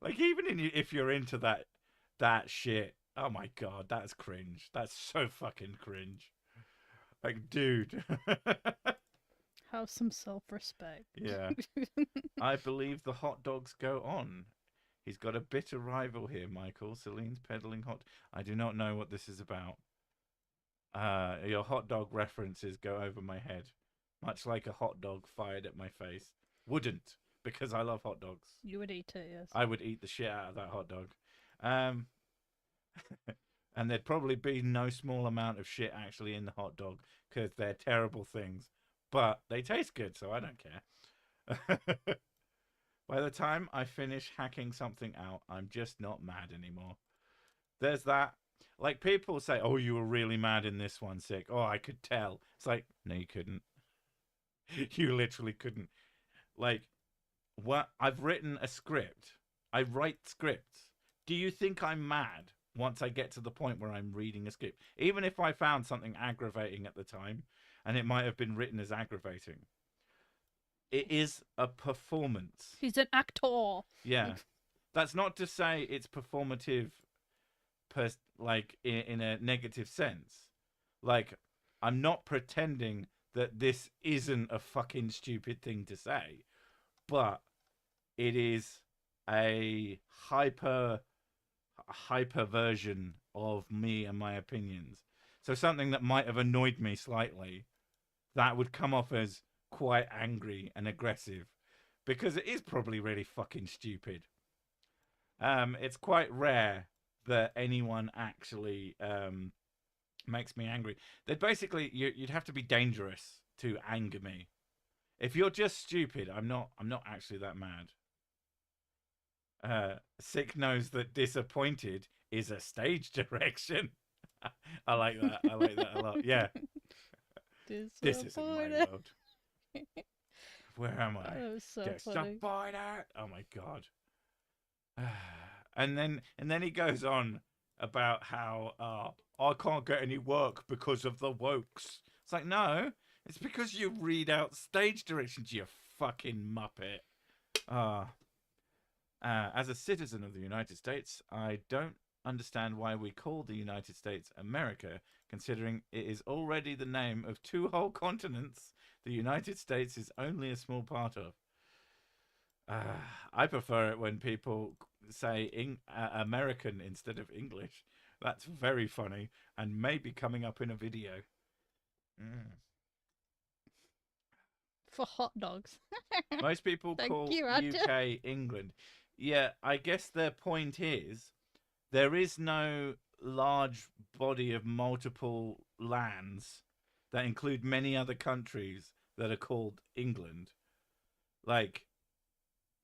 Like even if you're into that shit, oh my god, that's cringe. That's so fucking cringe. Like, dude. Have some self-respect. Yeah. I believe the hot dogs go on. He's got a bitter rival here, Michael. Celine's peddling hot. I do not know what this is about. Your hot dog references go over my head, much like a hot dog fired at my face. Wouldn't, because I love hot dogs. You would eat it, yes. I would eat the shit out of that hot dog. Um, And there'd probably be no small amount of shit actually in the hot dog because they're terrible things. But they taste good, so I don't care. By the time I finish hacking something out, I'm just not mad anymore. There's that. Like, people say, oh, you were really mad in this one, Sick. Oh, I could tell. It's like, no, you couldn't. You literally couldn't. Like, what? I've written a script. I write scripts. Do you think I'm mad once I get to the point where I'm reading a script? Even if I found something aggravating at the time, and it might have been written as aggravating, it is a performance. He's an actor. Yeah. That's not to say it's performative, like, in a negative sense. Like, I'm not pretending that this isn't a fucking stupid thing to say, but it is a hyper version of me and my opinions. So something that might have annoyed me slightly, that would come off as quite angry and aggressive, because it is probably really fucking stupid. It's quite rare that anyone actually makes me angry. They'd basically, you'd have to be dangerous to anger me. If you're just stupid, I'm not actually that mad. Sick knows that disappointed is a stage direction. I like that. I like that a lot. Yeah. This isn't my world. Where am I? That was so funny. Disappointed. Oh my god. And then he goes on about how I can't get any work because of the wokes. It's like, no, it's because you read out stage directions, you fucking muppet. As a citizen of the United States, I don't understand why we call the United States America, considering it is already the name of two whole continents the United States is only a small part of. I prefer it when people say American instead of English. That's very funny and maybe coming up in a video. For hot dogs. Most people call you, UK England. Yeah, I guess their point is there is no large body of multiple lands that include many other countries that are called England. Like,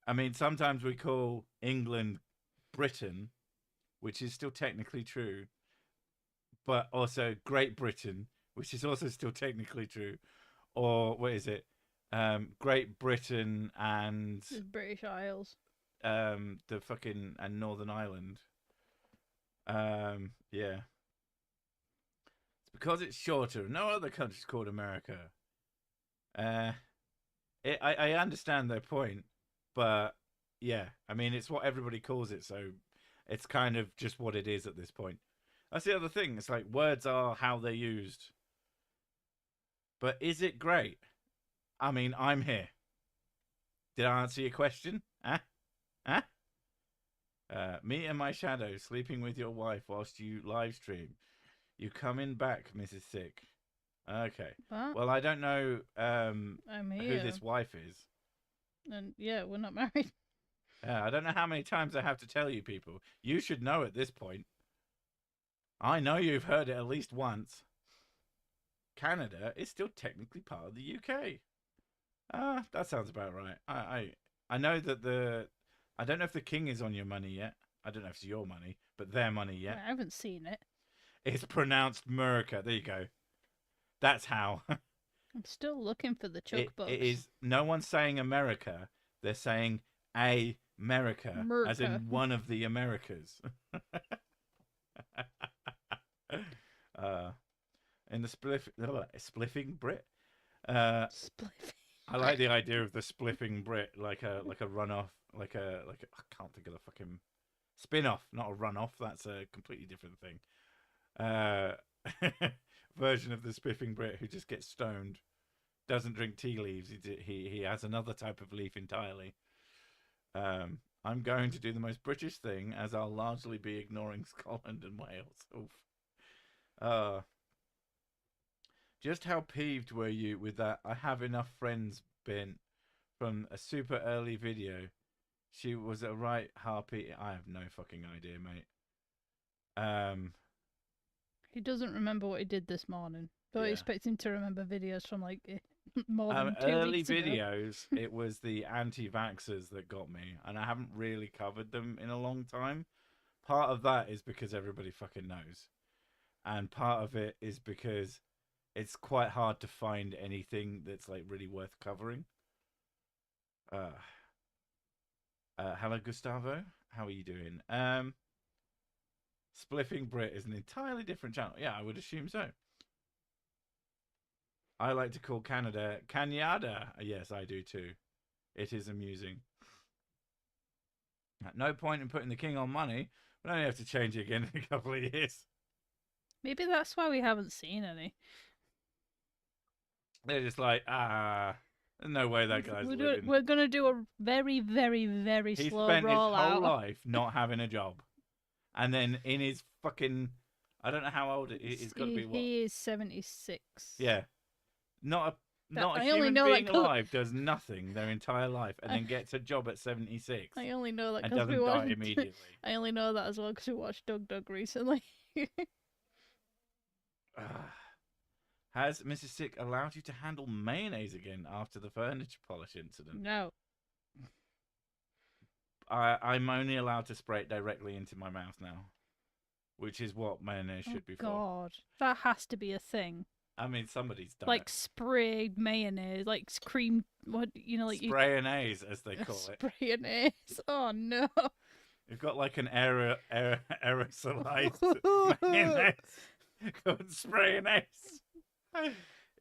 I mean, sometimes we call England Britain, which is still technically true, but also Great Britain, which is also still technically true. Or what is it? Great Britain and the British Isles. The fucking and Northern Ireland. Yeah. It's because it's shorter. No other country's called America. I understand their point, but yeah, I mean, it's what everybody calls it, so it's kind of just what it is at this point. That's the other thing. It's like words are how they're used. But is it great? I mean, I'm here. Did I answer your question? Huh? Me and my shadow sleeping with your wife whilst you live stream. You coming back, Mrs. Sick? Okay. What? Well, I don't know I'm here. who this wife is. And yeah, we're not married. I don't know how many times I have to tell you people. You should know at this point. I know you've heard it at least once. Canada is still technically part of the UK. That sounds about right. I know that I don't know if the king is on your money yet. I don't know if it's your money, but their money yet. I haven't seen it. It's pronounced Murica. There you go. That's how. I'm still looking for the choke box. It is. No one's saying America. They're saying America, as in one of the Americas. In the spliffing Brit. Spliffing. I like the idea of the spliffing Brit, like a runoff, like a I can't think of the fucking spin-off, not a runoff. That's a completely different thing. Version of the spiffing Brit who just gets stoned, doesn't drink tea leaves. He has another type of leaf entirely. I'm going to do the most British thing, as I'll largely be ignoring Scotland and Wales. Oof. Just how peeved were you with that I have enough friends bit from a super early video? She was a right harpy. I have no fucking idea, mate. He doesn't remember what he did this morning. Don't Yeah. expect him to remember videos from like more than 2 Early weeks ago. videos, it was the anti-vaxxers that got me, and I haven't really covered them in a long time. Part of that is because everybody fucking knows, and part of it is because it's quite hard to find anything that's like really worth covering. Uh, hello, Gustavo. How are you doing? Spliffing Brit is an entirely different channel. Yeah, I would assume so. I like to call Canada Canada. Yes, I do too. It is amusing. No point in putting the king on money. We'll only have to change it again in a couple of years. Maybe that's why we haven't seen any. They're just like, there's no way that guy's living. We're gonna do a very, very, very He slow spent his whole rollout. life not having a job. And then in his fucking, I don't know how old he's got to be. What? He is 76. Yeah, not a I only human know that being 'cause- alive does nothing their entire life and then gets a job at 76 I only know that and because we doesn't die watched. immediately. I only know that as well because we watched Doug recently. Has Mrs. Sick allowed you to handle mayonnaise again after the furniture polish incident? No. I'm only allowed to spray it directly into my mouth now, which is what mayonnaise should be for. God, that has to be a thing. I mean, somebody's done Like it. sprayed mayonnaise, like cream. What like Spray-anaise, as they call it. Spray-anaise. Oh no. You've got like an aerosolized mayonnaise called spray-anaise.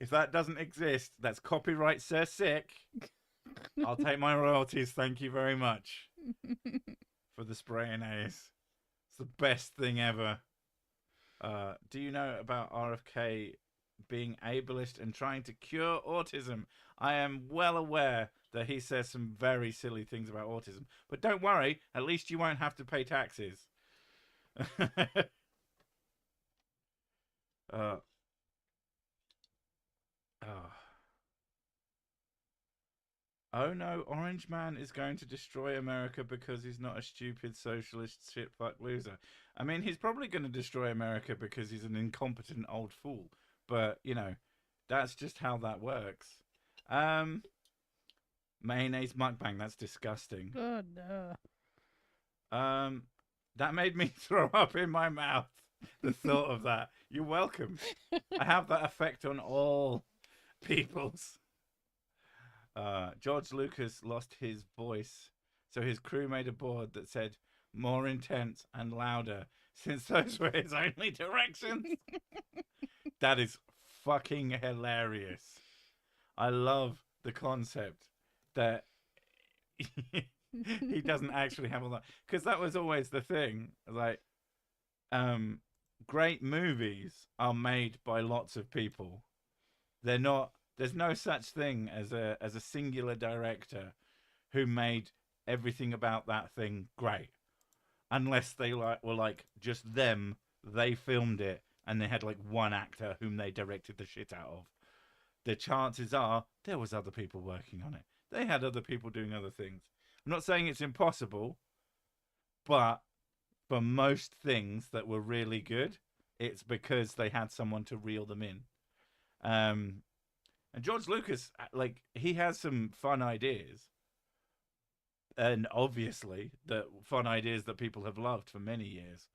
If that doesn't exist, that's copyright Sir Sick. I'll take my royalties, thank you very much. For the spray-anaise. It's the best thing ever. Do you know about RFK being ableist and trying to cure autism? I am well aware that he says some very silly things about autism. But don't worry, at least you won't have to pay taxes. Oh no, Orange Man is going to destroy America because he's not a stupid socialist shitfuck loser. I mean, he's probably going to destroy America because he's an incompetent old fool. But, you know, that's just how that works. Mayonnaise mukbang, that's disgusting. Oh no. That made me throw up in my mouth. The thought of that. You're welcome. I have that effect on all peoples. George Lucas lost his voice, so his crew made a board that said more intense and louder, since those were his only directions. That is fucking hilarious. I love the concept that he doesn't actually have all that, because that was always the thing. Like, great movies are made by lots of people. They're not. There's no such thing as a singular director who made everything about that thing great, unless they were like just them. They filmed it and they had like one actor whom they directed the shit out of. The chances are there was other people working on it. They had other people doing other things. I'm not saying it's impossible, but for most things that were really good, it's because they had someone to reel them in. And George Lucas, like, he has some fun ideas. And obviously, the fun ideas that people have loved for many years.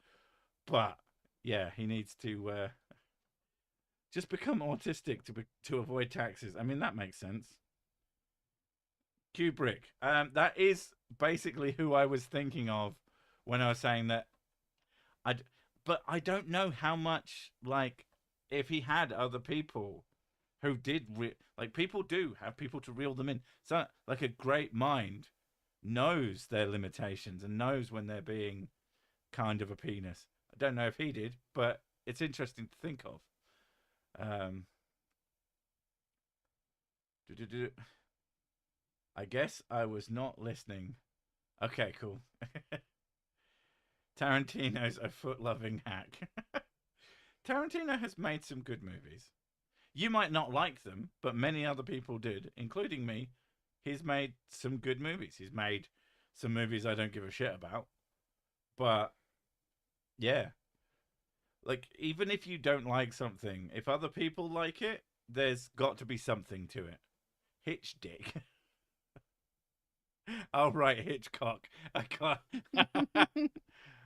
But, yeah, he needs to just become autistic to avoid taxes. I mean, that makes sense. Kubrick. That is basically who I was thinking of when I was saying that. But I don't know how much, like, if he had other people who did like, people do have people to reel them in. So like a great mind knows their limitations and knows when they're being kind of a penis. I don't know if he did, but it's interesting to think of. I guess I was not listening. Okay, cool. Tarantino's a foot-loving hack. Tarantino has made some good movies. You might not like them, but many other people did, including me. He's made some good movies. He's made some movies I don't give a shit about. But, yeah. Like, even if you don't like something, if other people like it, there's got to be something to it. Hitch dick. Oh, right, Hitchcock. I can't.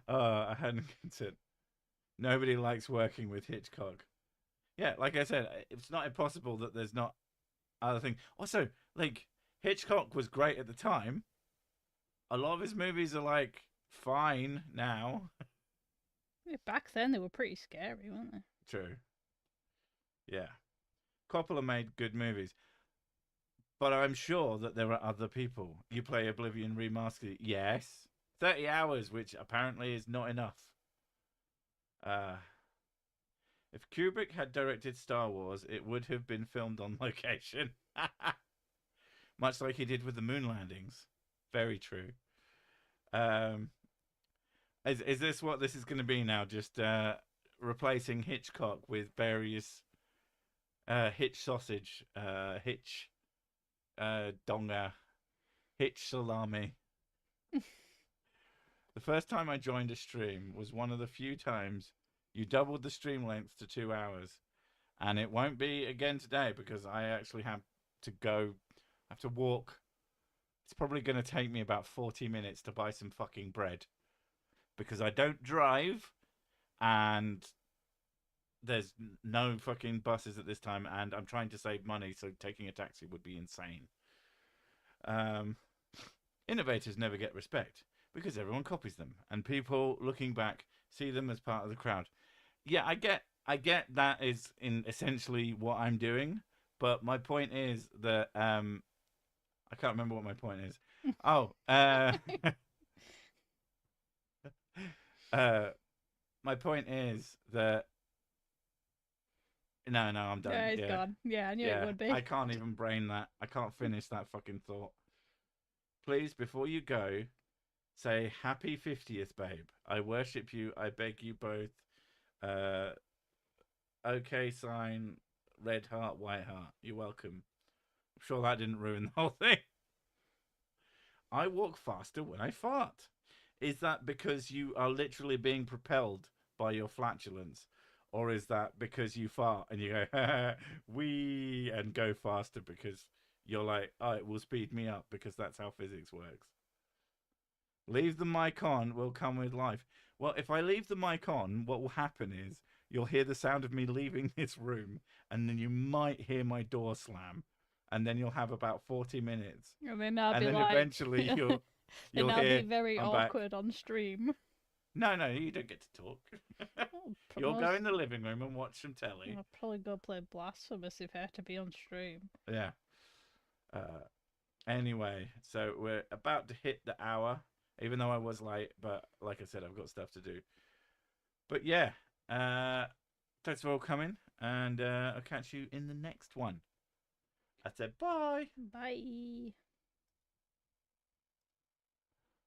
I hadn't considered. Nobody likes working with Hitchcock. Yeah, like I said, it's not impossible that there's not other things. Also, like, Hitchcock was great at the time. A lot of his movies are, like, fine now. Yeah, back then they were pretty scary, weren't they? True. Yeah. Coppola made good movies. But I'm sure that there are other people. You play Oblivion Remastered. Yes. 30 hours, which apparently is not enough. If Kubrick had directed Star Wars, it would have been filmed on location. Much like he did with the moon landings. Very true. Is this what this is going to be now? Just replacing Hitchcock with various Hitch sausage, Hitch donga, Hitch salami. The first time I joined a stream was one of the few times you doubled the stream length to 2 hours. And it won't be again today because I actually have to go, I have to walk. It's probably going to take me about 40 minutes to buy some fucking bread. Because I don't drive and there's no fucking buses at this time and I'm trying to save money, so taking a taxi would be insane. Innovators never get respect because everyone copies them and people looking back see them as part of the crowd. Yeah, I get that is in essentially what I'm doing, but my point is that I can't remember what my point is. Oh, my point is that no, I'm done. Yeah, it's Yeah, gone. Yeah, I knew it yeah. would be. I can't even brain that. I can't finish that fucking thought. Please, before you go, say happy 50th, babe. I worship you. I beg you both. Okay, sign, red heart, white heart. You're welcome. I'm sure that didn't ruin the whole thing. I walk faster when I fart. Is that because you are literally being propelled by your flatulence? Or is that because you fart and you go, wee, and go faster because you're like, oh, it will speed me up because that's how physics works? Leave the mic on, will come with life. Well, if I leave the mic on, what will happen is you'll hear the sound of me leaving this room, and then you might hear my door slam, and then you'll have about 40 minutes. And then I'll And be then like, eventually you'll then I'll hear, be very I'm back. awkward on stream. No, you don't get to talk. You'll go in the living room and watch some telly. I'll probably go play Blasphemous if I have to be on stream. Yeah. Anyway, so we're about to hit the hour, even though I was late, but like I said, I've got stuff to do. But yeah, thanks for all coming, and I'll catch you in the next one. I said bye. Bye.